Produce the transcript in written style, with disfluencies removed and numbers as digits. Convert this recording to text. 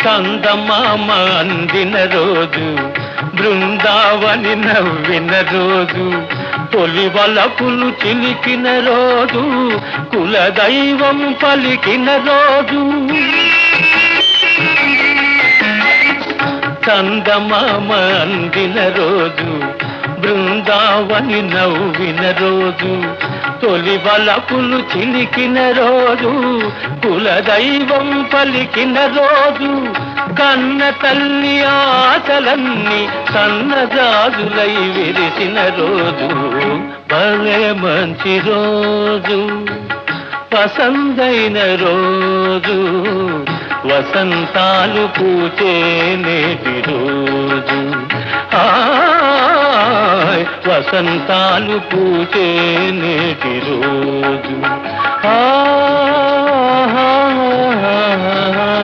చందమామ అందిన రోజు, బృందావని నవ్విన రోజు, తొలి వలపులు చిలికిన రోజు, కులదైవం పలికిన రోజు. చందమామ అందిన రోజు, బృందావని నవ్విన రోజు, తొలి వలపులు చిలికిన రోజు, కులదైవం పలికిన రోజు, కన్న తల్లి ఆశలన్నీ సన్నజాజులై విరిసిన రోజు. భలే మంచి రోజు, పసందైన రోజు, వసంతాలు పూచే నేటి రోజు. వసంతాలు పూచే నేటి రోజు.